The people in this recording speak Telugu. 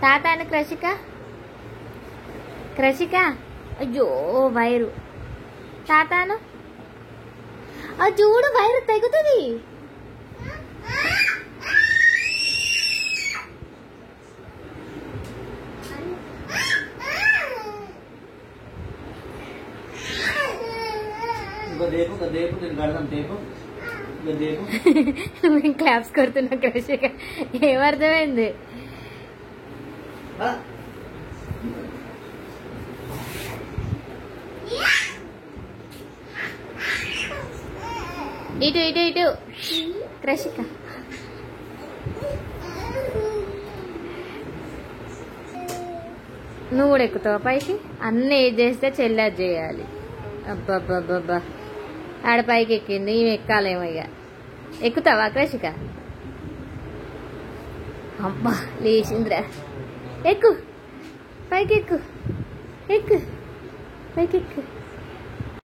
తాతాను క్రషిక క్రషిక అయ్యో వైరు తాతాను చూడు వైరు తెగుతుంది మేము క్లాప్స్ కొడుతున్నా క్రషిక ఏమర్థమైంది ఇటు ఇటు ఇటు క్రషిక నువ్వు కూడా ఎక్కుతావా పైకి అన్నీ ఏది చేస్తే చెల్లాది చేయాలి అబ్బాబ్బాబ్బా ఆడ పైకి ఎక్కింది ఇవి ఎక్కాలేమో ఇక ఎక్కుతావా క్రషిక అబ్బా లేచిందిరా ఎక్కు పైకి ఎక్కు ఎక్కు పైకి ఎక్కు